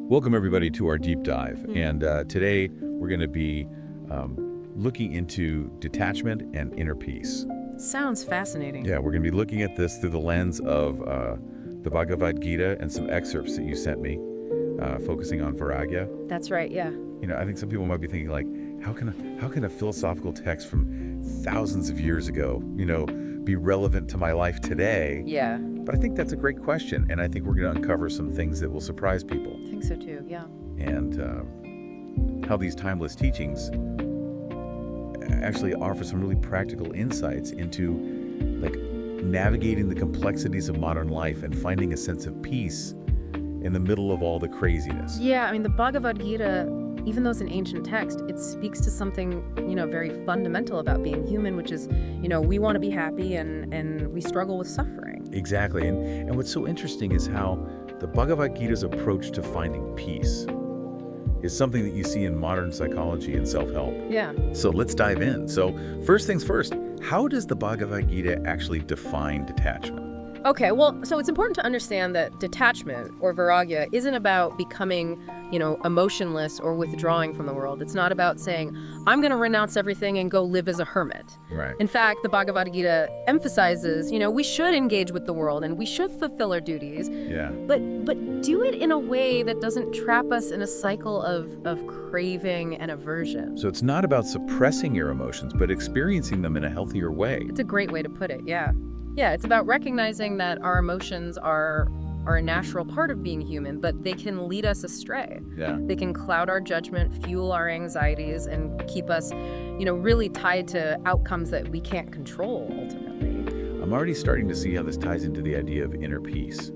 Welcome, everybody, to our deep dive. And today we're going to be looking into detachment and inner peace. Sounds fascinating. Yeah, we're going to be looking at this through the lens of the Bhagavad Gita and some excerpts that you sent me, focusing on Vairagya. That's right, yeah. You know, I think some people might be thinking, like, how can a philosophical text from thousands of years ago, be relevant to my life today? Yeah. But I think that's a great question, and I think we're going to uncover some things that will surprise people. I think so too, yeah. And how these timeless teachings actually offer some really practical insights into, like, navigating the complexities of modern life and finding a sense of peace in the middle of all the craziness. Yeah, I mean, the Bhagavad Gita, even though it's an ancient text, it speaks to something, very fundamental about being human, which is, we want to be happy and we struggle with suffering. Exactly. And what's so interesting is how the Bhagavad Gita's approach to finding peace is something that you see in modern psychology and self-help. Yeah. So let's dive in. So first things first, how does the Bhagavad Gita actually define detachment? Okay, well, so it's important to understand that detachment, or Vairagya, isn't about becoming, emotionless or withdrawing from the world. It's not about saying, I'm going to renounce everything and go live as a hermit. Right. In fact, the Bhagavad Gita emphasizes, we should engage with the world and we should fulfill our duties. Yeah. But do it in a way that doesn't trap us in a cycle of craving and aversion. So it's not about suppressing your emotions, but experiencing them in a healthier way. It's a great way to put it, yeah. Yeah, it's about recognizing that our emotions are a natural part of being human, but they can lead us astray. Yeah. They can cloud our judgment, fuel our anxieties, and keep us, really tied to outcomes that we can't control, ultimately. I'm already starting to see how this ties into the idea of inner peace.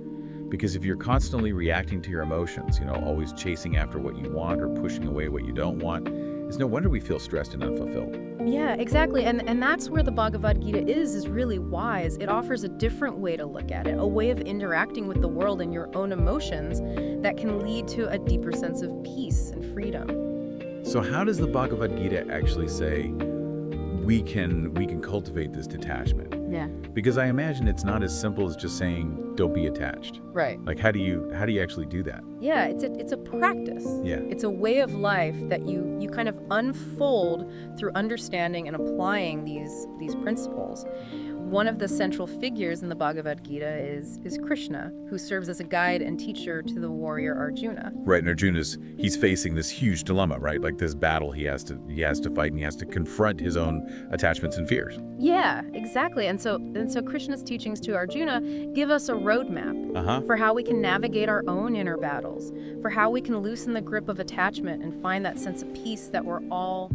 Because if you're constantly reacting to your emotions, always chasing after what you want or pushing away what you don't want, it's no wonder we feel stressed and unfulfilled. Yeah, exactly. And that's where the Bhagavad Gita is really wise. It offers a different way to look at it, a way of interacting with the world and your own emotions that can lead to a deeper sense of peace and freedom. So how does the Bhagavad Gita actually say we can cultivate this detachment? Yeah. Because I imagine it's not as simple as just saying don't be attached. Right. Like how do you actually do that? Yeah, it's a practice. Yeah. It's a way of life that you kind of unfold through understanding and applying these principles. One of the central figures in the Bhagavad Gita is Krishna, who serves as a guide and teacher to the warrior Arjuna. Right, and he's facing this huge dilemma, right? Like this battle he has to fight, and he has to confront his own attachments and fears. Yeah, exactly. And so Krishna's teachings to Arjuna give us a roadmap for how we can navigate our own inner battles, for how we can loosen the grip of attachment and find that sense of peace that we're all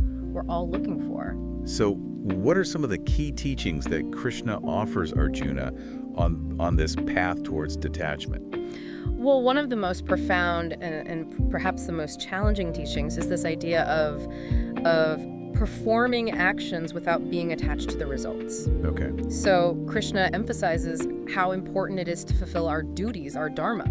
looking for. So what are some of the key teachings that Krishna offers Arjuna on this path towards detachment? Well, one of the most profound and perhaps the most challenging teachings is this idea of performing actions without being attached to the results. Okay. So Krishna emphasizes how important it is to fulfill our duties, our dharma,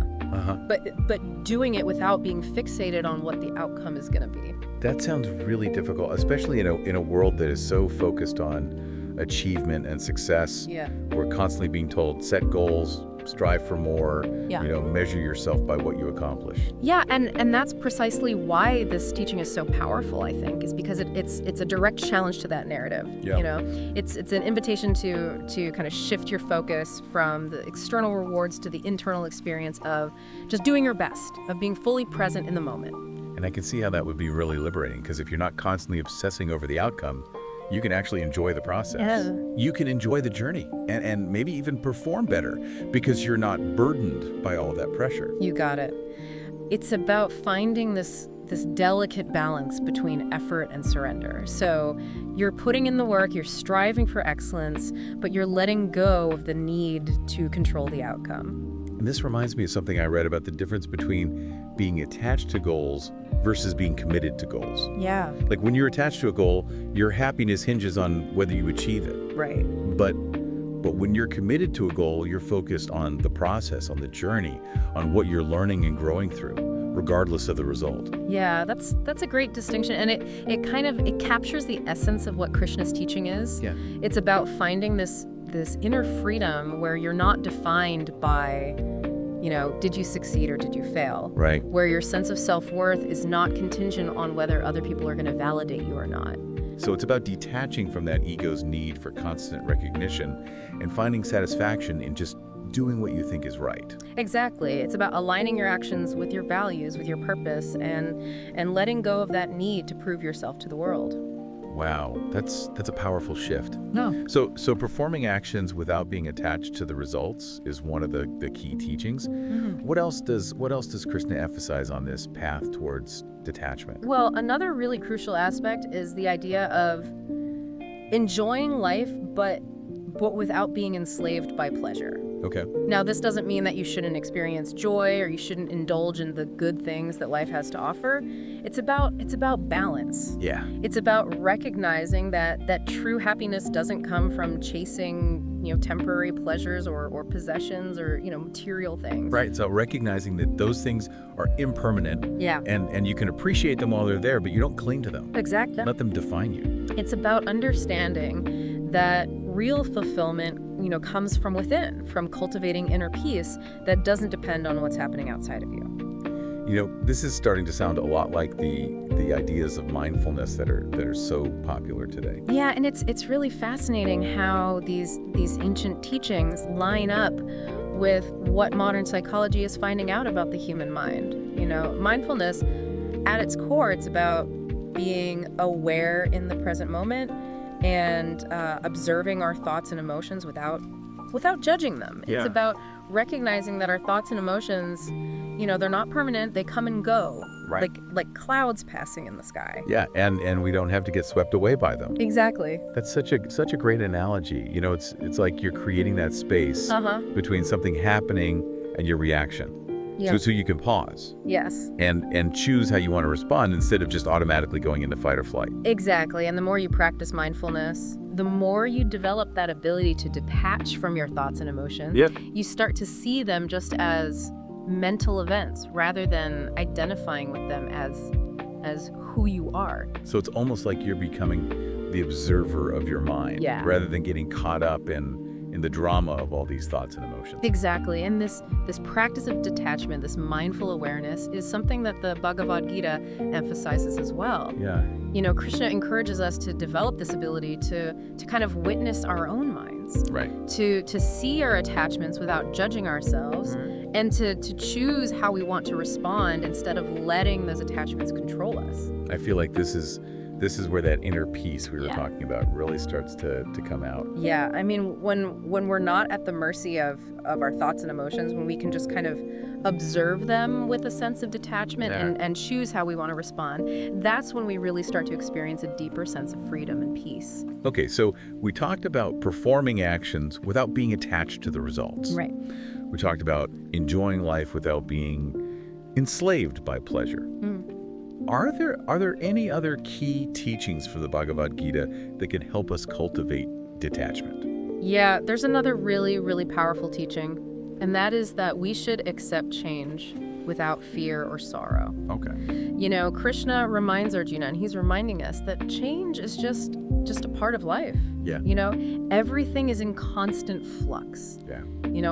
but doing it without being fixated on what the outcome is going to be. That sounds really difficult, especially in a world that is so focused on achievement and success. Yeah. We're constantly being told, set goals, strive for more, Yeah. Measure yourself by what you accomplish. Yeah, and that's precisely why this teaching is so powerful, I think, is because it's a direct challenge to that narrative. Yeah. It's an invitation to kind of shift your focus from the external rewards to the internal experience of just doing your best, of being fully present in the moment. And I can see how that would be really liberating, because if you're not constantly obsessing over the outcome, you can actually enjoy the process. Yeah. You can enjoy the journey and maybe even perform better because you're not burdened by all that pressure. You got it. It's about finding this delicate balance between effort and surrender. So you're putting in the work, you're striving for excellence, but you're letting go of the need to control the outcome. And this reminds me of something I read about the difference between being attached to goals versus being committed to goals. Yeah. Like when you're attached to a goal, your happiness hinges on whether you achieve it. Right. But when you're committed to a goal, you're focused on the process, on the journey, on what you're learning and growing through, regardless of the result. Yeah, that's a great distinction, and it captures the essence of what Krishna's teaching is. Yeah. It's about finding this inner freedom where you're not defined by did you succeed or did you fail? Right. Where your sense of self-worth is not contingent on whether other people are going to validate you or not. So it's about detaching from that ego's need for constant recognition and finding satisfaction in just doing what you think is right. Exactly. It's about aligning your actions with your values, with your purpose, and letting go of that need to prove yourself to the world. Wow, that's a powerful shift. No. So performing actions without being attached to the results is one of the key teachings. Mm-hmm. What else does Krishna emphasize on this path towards detachment? Well, another really crucial aspect is the idea of enjoying life, but without being enslaved by pleasure. Okay. Now, this doesn't mean that you shouldn't experience joy or you shouldn't indulge in the good things that life has to offer. It's about balance. Yeah. It's about recognizing that true happiness doesn't come from chasing, temporary pleasures or possessions or, material things. Right. So recognizing that those things are impermanent. Yeah. And you can appreciate them while they're there, but you don't cling to them. Exactly. Let them define you. It's about understanding that real fulfillment, comes from within, from cultivating inner peace that doesn't depend on what's happening outside of you. This is starting to sound a lot like the ideas of mindfulness that are so popular today. Yeah, and it's really fascinating how these ancient teachings line up with what modern psychology is finding out about the human mind. Mindfulness, at its core, it's about being aware in the present moment and observing our thoughts and emotions without judging them. Yeah. It's about recognizing that our thoughts and emotions, they're not permanent. They come and go, Right. like clouds passing in the sky. Yeah, and we don't have to get swept away by them. Exactly. That's such a great analogy. It's like you're creating that space between something happening and your reaction. Yeah. So you can pause Yes. and choose how you want to respond instead of just automatically going into fight or flight. Exactly. And the more you practice mindfulness, the more you develop that ability to detach from your thoughts and emotions. Yep. You start to see them just as mental events rather than identifying with them as who you are. So it's almost like you're becoming the observer of your mind rather than getting caught up in the drama of all these thoughts and emotions. Exactly. And this practice of detachment, this mindful awareness, is something that the Bhagavad Gita emphasizes as well. Yeah. Krishna encourages us to develop this ability to kind of witness our own minds. Right. To see our attachments without judging ourselves, and to choose how we want to respond instead of letting those attachments control us. I feel like this is where that inner peace we were talking about really starts to come out. Yeah, I mean, when we're not at the mercy of our thoughts and emotions, when we can just kind of observe them with a sense of detachment and choose how we want to respond, that's when we really start to experience a deeper sense of freedom and peace. Okay, so we talked about performing actions without being attached to the results. Right. We talked about enjoying life without being enslaved by pleasure. Are there any other key teachings for the Bhagavad Gita that can help us cultivate detachment? Yeah, there's another really, really powerful teaching, and that is that we should accept change without fear or sorrow. Okay. Krishna reminds Arjuna, and he's reminding us that change is just a part of life. Yeah. Everything is in constant flux. Yeah.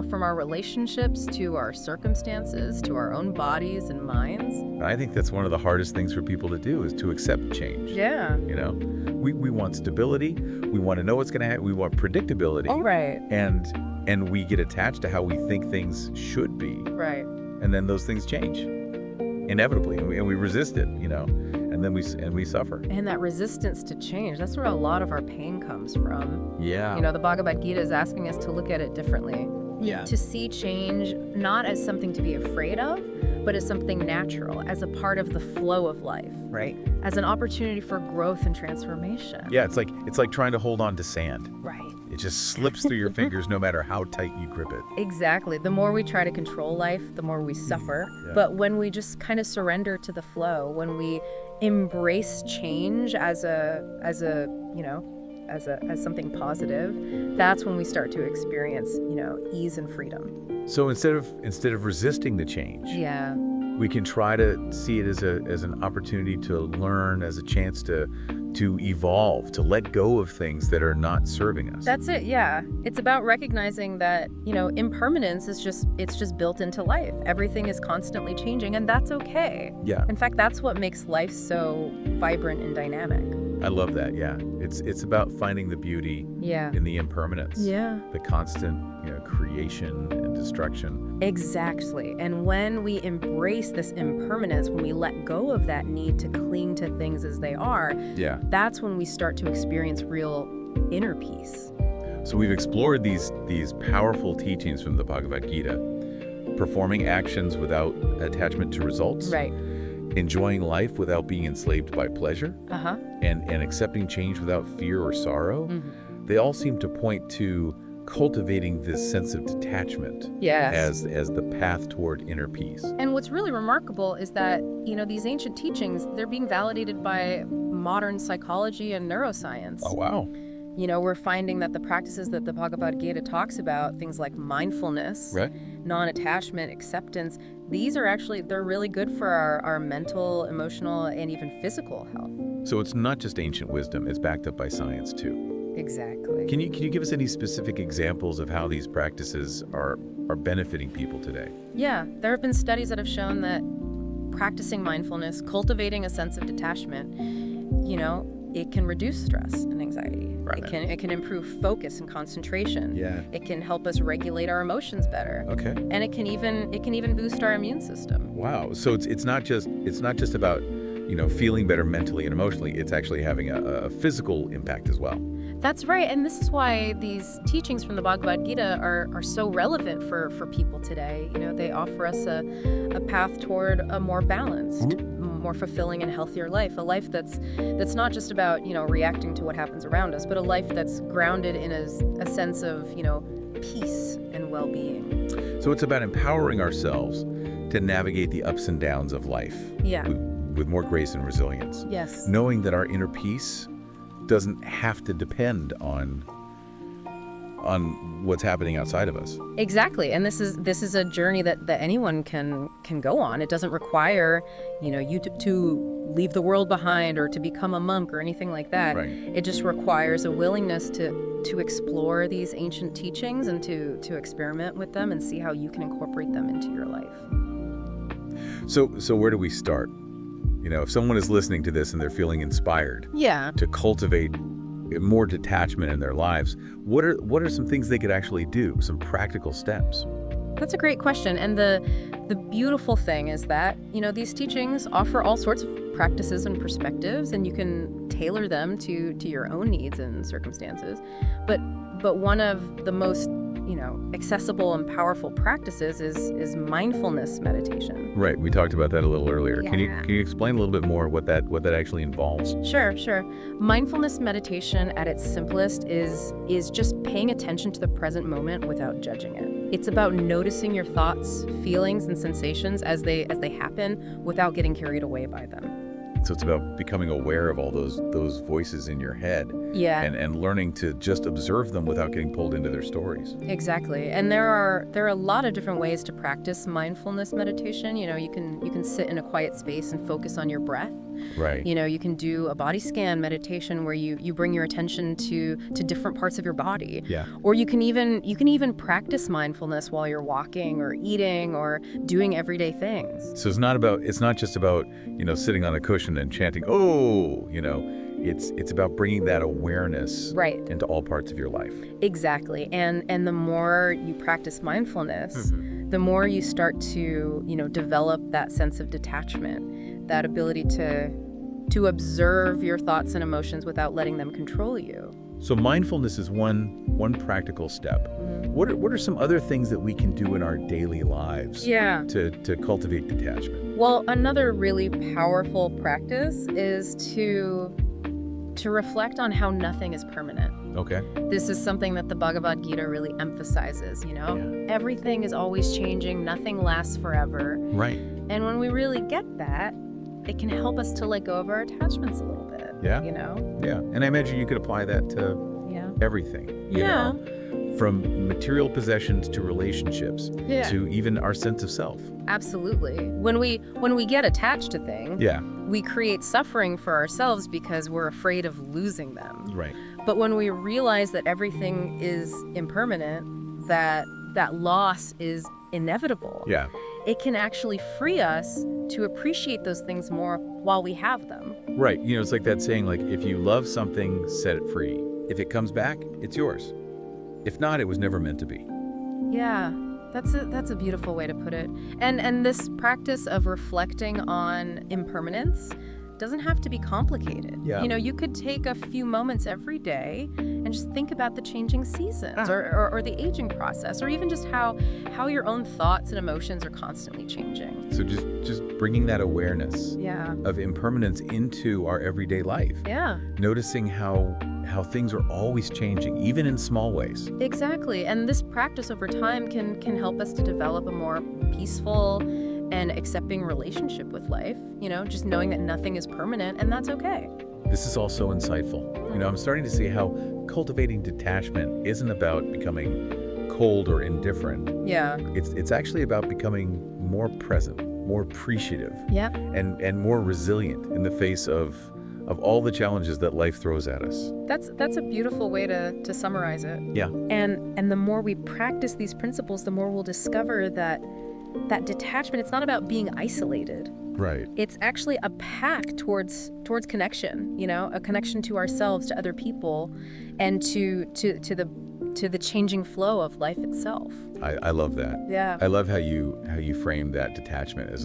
From our relationships to our circumstances to our own bodies and minds. I think that's one of the hardest things for people to do is to accept change. Yeah. We want stability. We want to know what's going to happen. We want predictability. Oh, right. And we get attached to how we think things should be. Right. And then those things change inevitably, and we resist it, and then we suffer. And that resistance to change, that's where a lot of our pain comes from. Yeah. The Bhagavad Gita is asking us to look at it differently. Yeah. To see change not as something to be afraid of, but as something natural, as a part of the flow of life. Right. As an opportunity for growth and transformation. Yeah, it's like trying to hold on to sand. Right. It just slips through your fingers no matter how tight you grip it. Exactly. The more we try to control life, the more we suffer. Yeah. But when we just kind of surrender to the flow, when we embrace change as something positive, that's when we start to experience, ease and freedom. So instead of resisting the change, Yeah. We can try to see it as an opportunity to learn, as a chance to evolve, to let go of things that are not serving us. That's it, yeah. It's about recognizing that, impermanence is just built into life. Everything is constantly changing, and that's okay. Yeah. In fact, that's what makes life so vibrant and dynamic. I love that, yeah. It's about finding the beauty in the impermanence. Yeah. The constant, creation and destruction. Exactly. And when we embrace this impermanence, when we let go of that need to cling to things as they are, that's when we start to experience real inner peace. So we've explored these powerful teachings from the Bhagavad Gita, performing actions without attachment to results. Right. Enjoying life without being enslaved by pleasure, and accepting change without fear or sorrow. Mm-hmm. They all seem to point to cultivating this sense of detachment as the path toward inner peace. And what's really remarkable is that, these ancient teachings, they're being validated by modern psychology and neuroscience. Oh, wow. We're finding that the practices that the Bhagavad Gita talks about, things like mindfulness, non-attachment, acceptance, these are they're really good for our mental, emotional, and even physical health. So it's not just ancient wisdom, it's backed up by science too. Exactly. Can you give us any specific examples of how these practices are benefiting people today? Yeah, there have been studies that have shown that practicing mindfulness, cultivating a sense of detachment, it can reduce stress and anxiety. Right. It can improve focus and concentration. Yeah. It can help us regulate our emotions better. Okay. And it can even boost our immune system. Wow. So it's not just about feeling better mentally and emotionally. It's actually having a physical impact as well. That's right, and this is why these teachings from the Bhagavad Gita are so relevant for people today. They offer us a path toward a more balanced, more fulfilling and healthier life, a life that's not just about, reacting to what happens around us, but a life that's grounded in a sense of, peace and well-being. So it's about empowering ourselves to navigate the ups and downs of life with more grace and resilience. Yes. Knowing that our inner peace doesn't have to depend on what's happening outside of us. Exactly, and this is a journey that anyone can go on. It doesn't require, you to leave the world behind or to become a monk or anything like that. Right. It just requires a willingness to explore these ancient teachings and to experiment with them and see how you can incorporate them into your life. So where do we start? If someone is listening to this and they're feeling inspired to cultivate more detachment in their lives, what are some things they could actually do, some practical steps? That's a great question. And the beautiful thing is that, these teachings offer all sorts of practices and perspectives, and you can tailor them to your own needs and circumstances. But one of the most accessible and powerful practices is mindfulness meditation. Right. We talked about that a little earlier. Yeah. Can you explain a little bit more what that actually involves? Sure. Mindfulness meditation at its simplest is just paying attention to the present moment without judging it. It's about noticing your thoughts, feelings, and sensations as they happen without getting carried away by them. So it's about becoming aware of all those voices in your head. Yeah. And learning to just observe them without getting pulled into their stories. Exactly. And there are a lot of different ways to practice mindfulness meditation. You can sit in a quiet space and focus on your breath. Right. You can do a body scan meditation where you bring your attention to different parts of your body. Yeah. Or you can even practice mindfulness while you're walking or eating or doing everyday things. So it's not just about, sitting on a cushion and chanting, "Oh," it's about bringing that awareness into all parts of your life. Exactly. And the more you practice mindfulness, the more you start to, develop that sense of detachment, that ability to observe your thoughts and emotions without letting them control you. So mindfulness is one practical step. What are some other things that we can do in our daily lives to cultivate detachment? Well, another really powerful practice is to reflect on how nothing is permanent. Okay. This is something that the Bhagavad Gita really emphasizes, Everything is always changing, nothing lasts forever. Right. And when we really get that, it can help us to let go of our attachments a little bit. Yeah. Yeah. And I imagine you could apply that to everything. From material possessions to relationships, to even our sense of self. Absolutely. When we get attached to things, we create suffering for ourselves because we're afraid of losing them. Right. But when we realize that everything is impermanent, that loss is inevitable, it can actually free us to appreciate those things more while we have them. Right. It's like that saying, like, if you love something, set it free. If it comes back, it's yours. If not, it was never meant to be. Yeah, that's a beautiful way to put it. And this practice of reflecting on impermanence doesn't have to be complicated. Yeah. You could take a few moments every day and just think about the changing seasons or the aging process, or even just how your own thoughts and emotions are constantly changing. So just bringing that awareness of impermanence into our everyday life. Yeah. Noticing how things are always changing, even in small ways. Exactly. And this practice over time can help us to develop a more peaceful and accepting relationship with life, just knowing that nothing is permanent, and that's okay. This is all so insightful. I'm starting to see how cultivating detachment isn't about becoming cold or indifferent. Yeah. It's actually about becoming more present, more appreciative, and more resilient in the face of all the challenges that life throws at us. That's a beautiful way to summarize it. Yeah. And the more we practice these principles, the more we'll discover that detachment, it's not about being isolated. Right. It's actually a path towards connection, a connection to ourselves, to other people, and to the changing flow of life itself. I love that. Yeah. I love how you frame that detachment as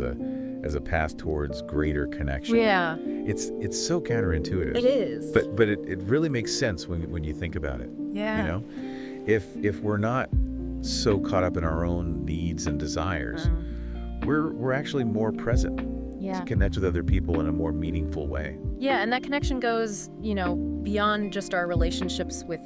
a path towards greater connection. Yeah. It's so counterintuitive. It is. But it really makes sense when you think about it. Yeah. If we're not so caught up in our own needs and desires, we're actually more present to connect with other people in a more meaningful way. Yeah, and that connection goes, beyond just our relationships with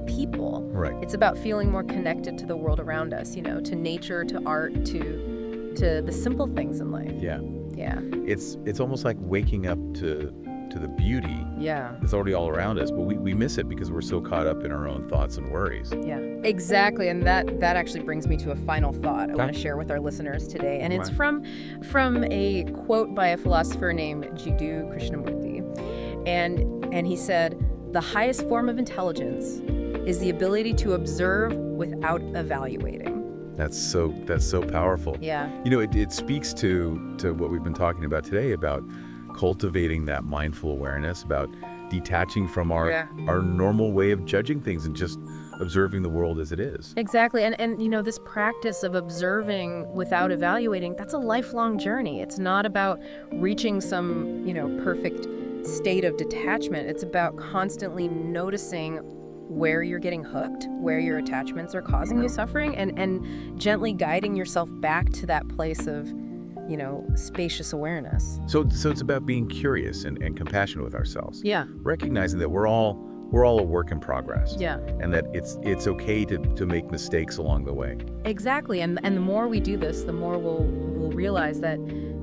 people. Right. It's about feeling more connected to the world around us, to nature, to art, to the simple things in life. Yeah. Yeah. It's almost like waking up to the beauty that's already all around us, but we miss it because we're so caught up in our own thoughts and worries. Yeah, exactly. And that actually brings me to a final thought I want to share with our listeners today. And it's from a quote by a philosopher named Jiddu Krishnamurti. And he said, "The highest form of intelligence is the ability to observe without evaluating." That's so powerful. Yeah. It speaks to what we've been talking about today, about cultivating that mindful awareness, about detaching from our normal way of judging things and just observing the world as it is. Exactly. And this practice of observing without evaluating, that's a lifelong journey. It's not about reaching some, perfect state of detachment. It's about constantly noticing where you're getting hooked, where your attachments are causing you suffering, and gently guiding yourself back to that place of spacious awareness. So it's about being curious and compassionate with ourselves. Yeah. Recognizing that we're all a work in progress. Yeah. And that it's okay to make mistakes along the way. Exactly. And the more we do this, the more we'll realize that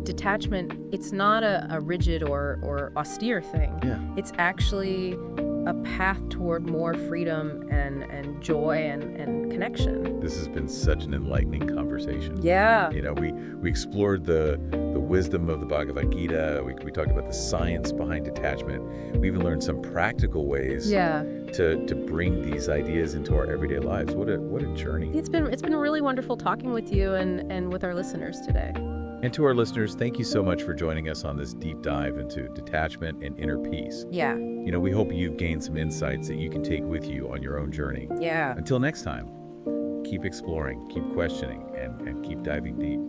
detachment, it's not a rigid or austere thing. Yeah. It's actually a path toward more freedom and joy and connection. This has been such an enlightening conversation. Yeah. We explored the wisdom of the Bhagavad Gita. We talked about the science behind detachment. We even learned some practical ways to bring these ideas into our everyday lives. What a journey. It's been really wonderful talking with you and with our listeners today. And to our listeners, thank you so much for joining us on this deep dive into detachment and inner peace. Yeah. We hope you've gained some insights that you can take with you on your own journey. Yeah. Until next time, keep exploring, keep questioning, and keep diving deep.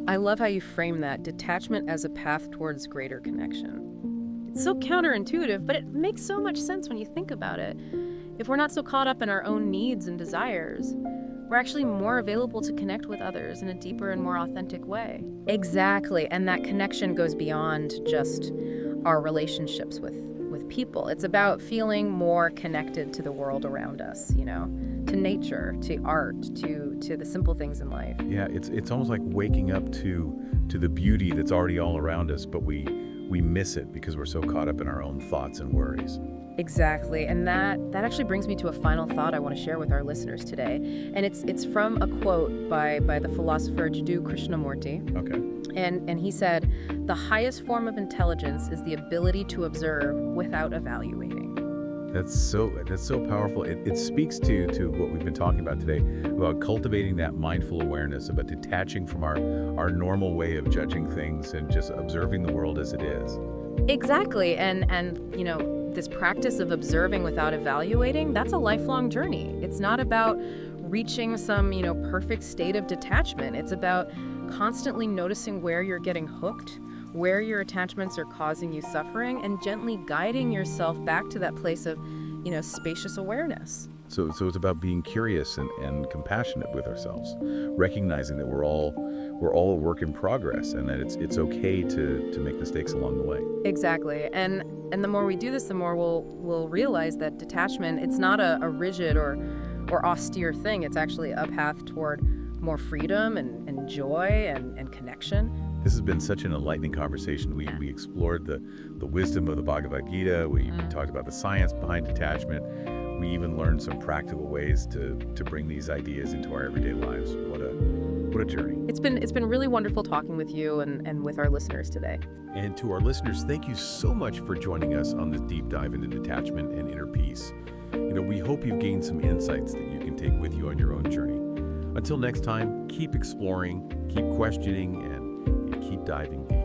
I love how you frame that, detachment as a path towards greater connection. It's so counterintuitive, but it makes so much sense when you think about it. If we're not so caught up in our own needs and desires, we're actually more available to connect with others in a deeper and more authentic way. Exactly. And that connection goes beyond just our relationships with people. It's about feeling more connected to the world around us, to nature, to art, to the simple things in life. Yeah, it's almost like waking up to the beauty that's already all around us, but we miss it because we're so caught up in our own thoughts and worries. Exactly. And that actually brings me to a final thought I want to share with our listeners today. And it's from a quote by the philosopher Jiddu Krishnamurti. Okay. And he said, "The highest form of intelligence is the ability to observe without evaluating." That's so powerful. It speaks to what we've been talking about today, about cultivating that mindful awareness, about detaching from our normal way of judging things and just observing the world as it is. Exactly. And this practice of observing without evaluating, that's a lifelong journey. It's not about reaching some, perfect state of detachment. It's about constantly noticing where you're getting hooked, where your attachments are causing you suffering, and gently guiding yourself back to that place of, spacious awareness. So it's about being curious and compassionate with ourselves, recognizing that we're all a work in progress, and that it's okay to make mistakes along the way. Exactly. And the more we do this, the more we'll realize that detachment, it's not a rigid or austere thing. It's actually a path toward more freedom and joy and connection. This has been such an enlightening conversation. We explored the wisdom of the Bhagavad Gita. We talked about the science behind detachment. We even learned some practical ways to bring these ideas into our everyday lives. What a journey. It's been really wonderful talking with you and with our listeners today. And to our listeners, thank you so much for joining us on this deep dive into detachment and inner peace. We hope you've gained some insights that you can take with you on your own journey. Until next time, keep exploring, keep questioning, and keep diving deep.